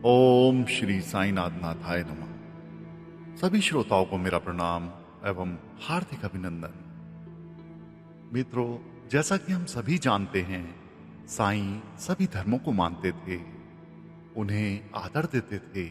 ओम श्री साईनाथ नाथाय नमः। सभी श्रोताओं को मेरा प्रणाम एवं हार्दिक अभिनंदन। मित्रों, जैसा कि हम सभी जानते हैं, साईं सभी धर्मों को मानते थे, उन्हें आदर देते थे।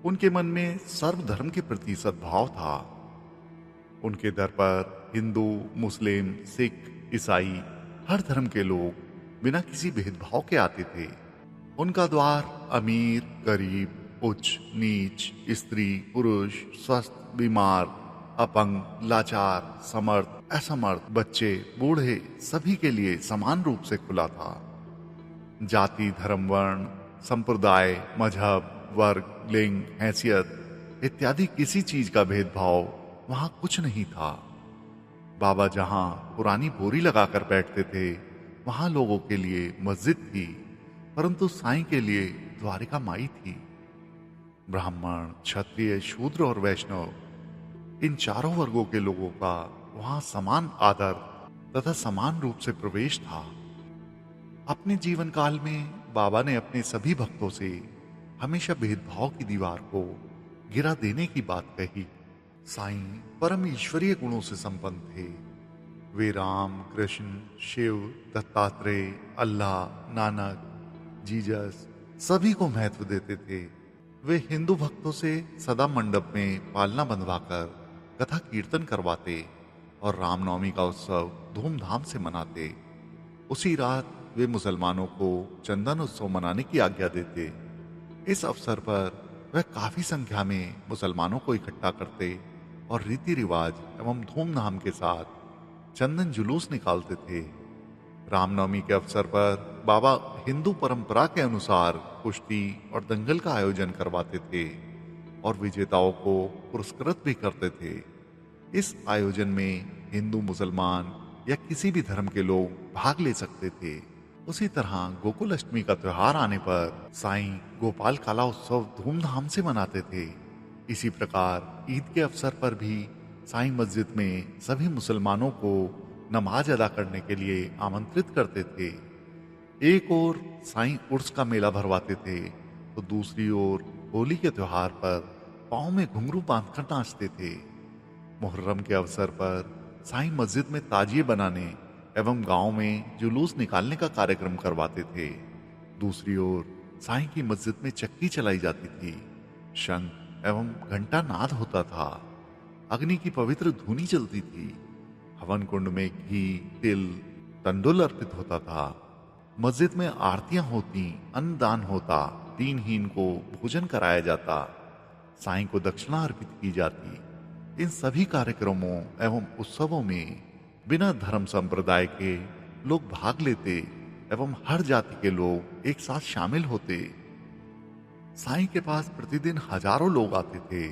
उनके मन में सर्वधर्म के प्रति सद्भाव था। उनके दर पर हिंदू, मुस्लिम, सिख, ईसाई हर धर्म के लोग बिना किसी भेदभाव के आते थे। उनका द्वार अमीर, गरीब, उच्च, नीच, स्त्री, पुरुष, स्वस्थ, बीमार, अपंग, लाचार, समर्थ, असमर्थ, बच्चे, बूढ़े सभी के लिए समान रूप से खुला था। जाति, धर्म, वर्ण, संप्रदाय, मजहब, वर्ग, लिंग, हैसियत इत्यादि किसी चीज का भेदभाव वहां कुछ नहीं था। बाबा जहां पुरानी बोरी लगाकर बैठते थे, वहां लोगों के लिए मस्जिद थी, परंतु साईं के लिए द्वारिका माई थी। ब्राह्मण, क्षत्रिय, शूद्र और वैष्णव इन चारों वर्गों के लोगों का वहां समान आदर तथा समान रूप से प्रवेश था। अपने जीवन काल में बाबा ने अपने सभी भक्तों से हमेशा भेदभाव की दीवार को गिरा देने की बात कही। साईं परम ईश्वरीय गुणों से संपन्न थे। वे राम, कृष्ण, शिव, दत्तात्रेय, अल्लाह, नानक, जीसस सभी को महत्व देते थे। वे हिंदू भक्तों से सदा मंडप में पालना बंधवाकर कथा कीर्तन करवाते और रामनवमी का उत्सव धूमधाम से मनाते। उसी रात वे मुसलमानों को चंदन उत्सव मनाने की आज्ञा देते। इस अवसर पर वह काफी संख्या में मुसलमानों को इकट्ठा करते और रीति रिवाज एवं धूमधाम के साथ चंदन जुलूस निकालते थे। रामनवमी के अवसर पर बाबा हिंदू परंपरा के अनुसार कुश्ती और दंगल का आयोजन करवाते थे और विजेताओं को पुरस्कृत भी करते थे। इस आयोजन में हिंदू, मुसलमान या किसी भी धर्म के लोग भाग ले सकते थे। उसी तरह गोकुल अष्टमी का त्योहार आने पर साईं गोपाल काला उत्सव धूमधाम से मनाते थे। इसी प्रकार ईद के अवसर पर भी साईं मस्जिद में सभी मुसलमानों को नमाज अदा करने के लिए आमंत्रित करते थे। एक ओर साईं उर्स का मेला भरवाते थे, तो दूसरी ओर होली के त्योहार पर पांव में घुंघरू बांधकर नाचते थे। मुहर्रम के अवसर पर साईं मस्जिद में ताजिए बनाने एवं गांव में जुलूस निकालने का कार्यक्रम करवाते थे। दूसरी ओर साईं की मस्जिद में चक्की चलाई जाती थी, शंख एवं घंटा नाद होता था, अग्नि की पवित्र धूनी चलती थी, हवन कुंड में घी, तिल, तंडुल अर्पित होता था, मस्जिद में आरतियां होती, अन्नदान होता, दीनहीन को भोजन कराया जाता, साईं को दक्षिणा अर्पित की जाती। इन सभी कार्यक्रमों एवं उत्सवों में बिना धर्म संप्रदाय के लोग भाग लेते एवं हर जाति के लोग एक साथ शामिल होते। साईं के पास प्रतिदिन हजारों लोग आते थे।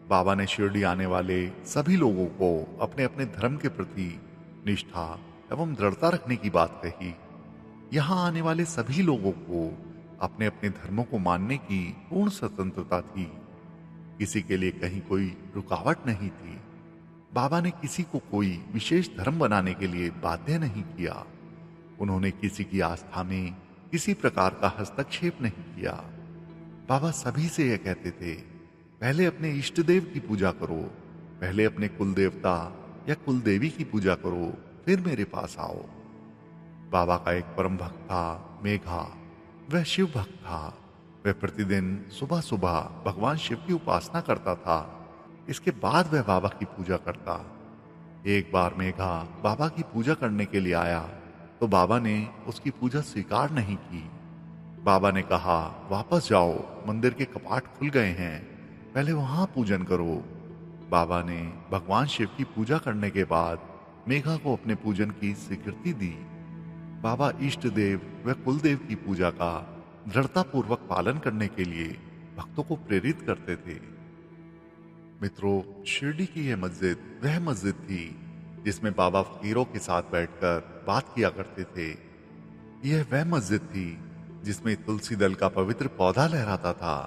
बाबा ने शिरडी आने वाले सभी लोगों को अपने अपने धर्म के प्रति निष्ठा एवं दृढ़ता रखने की बात कही। यहाँ आने वाले सभी लोगों को अपने अपने धर्मों को मानने की पूर्ण स्वतंत्रता थी। किसी के लिए कहीं कोई रुकावट नहीं थी। बाबा ने किसी को कोई विशेष धर्म बनाने के लिए बाध्य नहीं किया। उन्होंने किसी की आस्था में किसी प्रकार का हस्तक्षेप नहीं किया। बाबा सभी से यह कहते थे, पहले अपने इष्ट देव की पूजा करो, पहले अपने कुल देवता या कुल देवी की पूजा करो, फिर मेरे पास आओ। बाबा का एक परम भक्त था, मेघा। वह शिव भक्त था। वह प्रतिदिन सुबह सुबह भगवान शिव की उपासना करता था। इसके बाद वह बाबा की पूजा करता। एक बार मेघा बाबा की पूजा करने के लिए आया, तो बाबा ने उसकी पूजा स्वीकार नहीं की। बाबा ने कहा, वापस जाओ, मंदिर के कपाट खुल गए हैं, पहले वहां पूजन करो। बाबा ने भगवान शिव की पूजा करने के बाद मेघा को अपने पूजन की स्वीकृति दी। बाबा इष्ट देव व कुलदेव की पूजा का दृढ़ता पूर्वक पालन करने के लिए भक्तों को प्रेरित करते थे। मित्रों, शिरडी की यह मस्जिद वह मस्जिद थी जिसमें बाबा फकीरों के साथ बैठकर बात किया करते थे। यह वह मस्जिद थी जिसमें तुलसी दल का पवित्र पौधा लहराता था।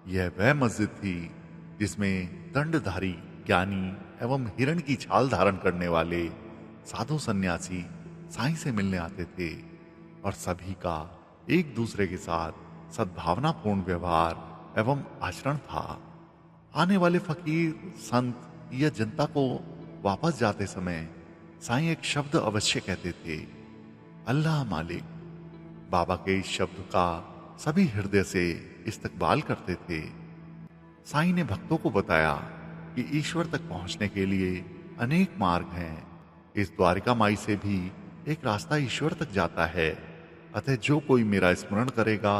यह वह मस्जिद थी जिसमें दंडधारी, ज्ञानी एवं हिरण की छाल धारण करने वाले साधु सन्यासी साईं से मिलने आते थे और सभी का एक दूसरे के साथ सद्भावनापूर्ण व्यवहार एवं आचरण था। आने वाले फकीर, संत या जनता को वापस जाते समय साईं एक शब्द अवश्य कहते थे, अल्लाह मालिक। बाबा के इस शब्द का सभी हृदय से इस्तकबाल करते थे। साईं ने भक्तों को बताया कि ईश्वर तक पहुंचने के लिए अनेक मार्ग हैं। इस द्वारिका माई से भी एक रास्ता ईश्वर तक जाता है। अतः जो कोई मेरा स्मरण करेगा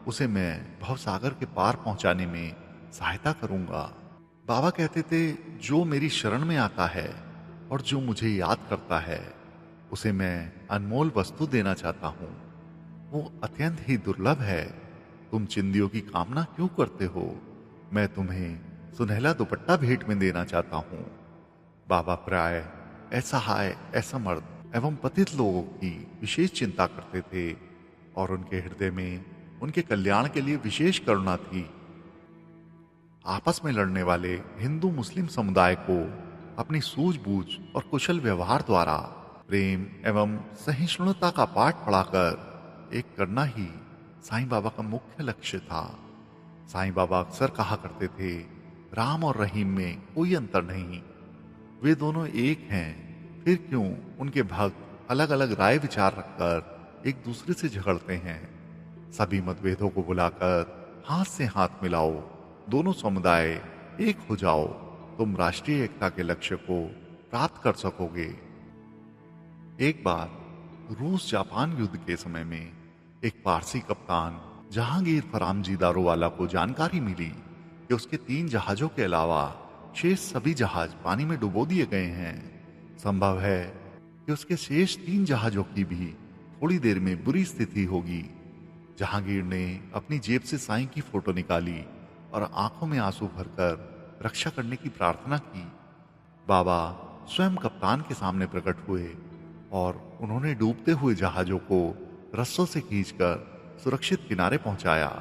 उसे मैं भवसागर के पार पहुंचाने में सहायता करूंगा। बाबा कहते थे, जो मेरी शरण में आता है और जो मुझे याद करता है उसे मैं अनमोल वस्तु देना चाहता हूं। वो अत्यंत ही दुर्लभ है। तुम चिंदियों की कामना क्यों करते हो? मैं तुम्हें सुनहला दुपट्टा भेंट में देना चाहता हूं। बाबा प्राय असहाय, असमर्थ एवं पतित लोगों की विशेष चिंता करते थे और उनके हृदय में उनके कल्याण के लिए विशेष करुणा थी। आपस में लड़ने वाले हिंदू मुस्लिम समुदाय को अपनी सूझबूझ और कुशल व्यवहार द्वारा प्रेम एवं सहिष्णुता का पाठ पढ़ाकर एक करना ही साईं बाबा का मुख्य लक्ष्य था। साईं बाबा अक्सर कहा करते थे, राम और रहीम में कोई अंतर नहीं, वे दोनों एक हैं। फिर क्यों उनके भक्त अलग अलग राय विचार रखकर एक दूसरे से झगड़ते हैं? सभी मतभेदों को बुलाकर हाथ से हाथ मिलाओ, दोनों समुदाय एक हो जाओ, तुम राष्ट्रीय एकता के लक्ष्य को प्राप्त कर सकोगे। एक बार रूस जापान युद्ध के समय में एक पारसी कप्तान जहांगीर फरामजी दारूवाला को जानकारी मिली कि उसके 3 जहाजों के अलावा शेष सभी जहाज पानी में डुबो दिए गए हैं। संभव है कि उसके शेष 3 जहाजों की भी थोड़ी देर में बुरी स्थिति होगी। जहांगीर ने अपनी जेब से साईं की फोटो निकाली और आंखों में आंसू भरकर रक्षा करने की प्रार्थना की। बाबा स्वयं कप्तान के सामने प्रकट हुए और उन्होंने डूबते हुए जहाजों को रस्सों से खींचकर सुरक्षित किनारे पहुंचाया।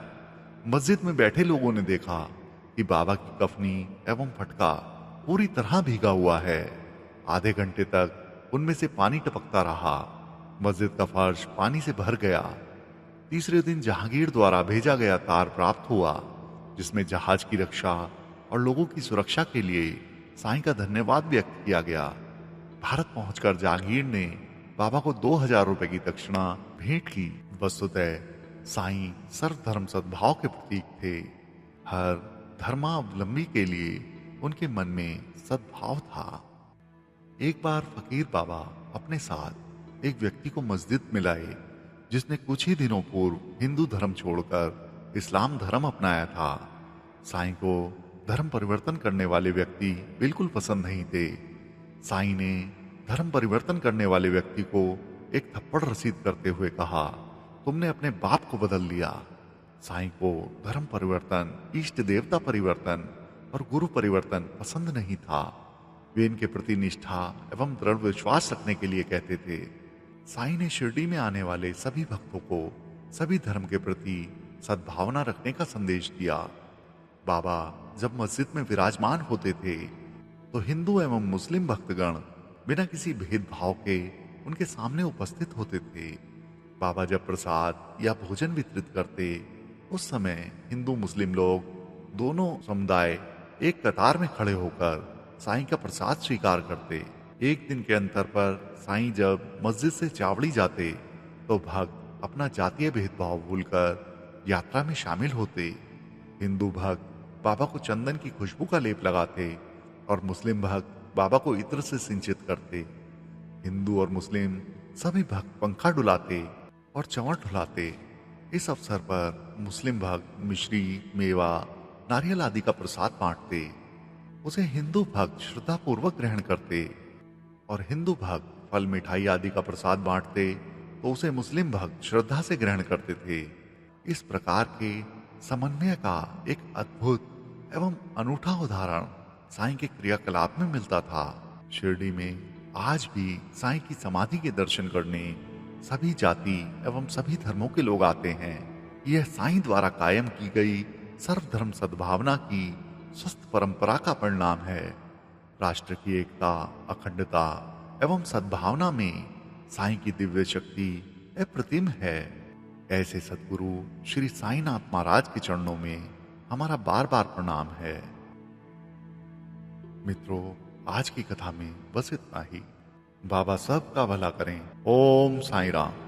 मस्जिद में बैठे लोगों ने देखा कि बाबा की कफनी एवं फटका पूरी तरह भीगा हुआ है। आधे घंटे तक उनमें से पानी टपकता रहा। मस्जिद का फर्श पानी से भर गया। तीसरे दिन जहांगीर द्वारा भेजा गया तार प्राप्त हुआ, जिसमें जहाज की रक्षा और लोगों की सुरक्षा के लिए साईं का धन्यवाद व्यक्त किया गया। भारत पहुंचकर जहांगीर ने बाबा को 2000 रुपए की दक्षिणा भेंट की। वस्तुतः साईं सर्वधर्म सद्भाव के प्रतीक थे। हर धर्मावलंबी के लिए उनके मन में सद्भाव था। एक बार फकीर बाबा अपने साथ एक व्यक्ति को मस्जिद में लाए, जिसने कुछ ही दिनों पूर्व हिंदू धर्म छोड़कर इस्लाम धर्म अपनाया था। साईं को धर्म परिवर्तन करने वाले व्यक्ति बिल्कुल पसंद नहीं थे। साईं ने धर्म परिवर्तन करने वाले व्यक्ति को एक थप्पड़ रसीद करते हुए कहा, तुमने अपने बाप को बदल लिया। साईं को धर्म परिवर्तन, इष्ट देवता परिवर्तन और गुरु परिवर्तन पसंद नहीं था। वे इनके प्रति निष्ठा एवं दृढ़ विश्वास रखने के लिए कहते थे। साईं ने शिरडी में आने वाले सभी भक्तों को सभी धर्म के प्रति सद्भावना रखने का संदेश दिया। बाबा जब मस्जिद में विराजमान होते थे तो हिंदू एवं मुस्लिम भक्तगण बिना किसी भेदभाव के उनके सामने उपस्थित होते थे। बाबा जब प्रसाद या भोजन वितरित करते, उस समय हिंदू मुस्लिम लोग दोनों समुदाय एक कतार में खड़े होकर साईं का प्रसाद स्वीकार करते। एक दिन के अंतर पर साईं जब मस्जिद से चावड़ी जाते तो भक्त अपना जातीय भेदभाव भूलकर यात्रा में शामिल होते। हिंदू भक्त बाबा को चंदन की खुशबू का लेप लगाते और मुस्लिम भक्त बाबा को इत्र से सिंचित करते। हिंदू और मुस्लिम सभी भक्त पंखा डुलाते और चंवर ढुलाते। इस अवसर पर मुस्लिम भक्त मिश्री, मेवा, नारियल आदि का प्रसाद बांटते। उसे हिंदू भक्त श्रद्धा पूर्वक ग्रहण करते और हिंदू भक्त फल मिठाई आदि का प्रसाद बांटते तो उसे मुस्लिम भक्त श्रद्धा से ग्रहण करते थे। इस प्रकार के समन्वय का एक अद्भुत एवं अनूठा उदाहरण साईं के क्रियाकलाप में मिलता था। शिरडी में आज भी साईं की समाधि के दर्शन करने सभी जाति एवं सभी धर्मों के लोग आते हैं। यह साईं द्वारा कायम की गई सर्वधर्म सद्भावना की स्वस्थ परंपरा का परिणाम है। राष्ट्र की एकता, अखंडता एवं सद्भावना में साईं की दिव्य शक्ति अप्रतिम है। ऐसे सद्गुरु श्री साईनाथ महाराज के चरणों में हमारा बार बार प्रणाम है। मित्रों, आज की कथा में बस इतना ही। बाबा सबका भला करें। ओम साईं राम।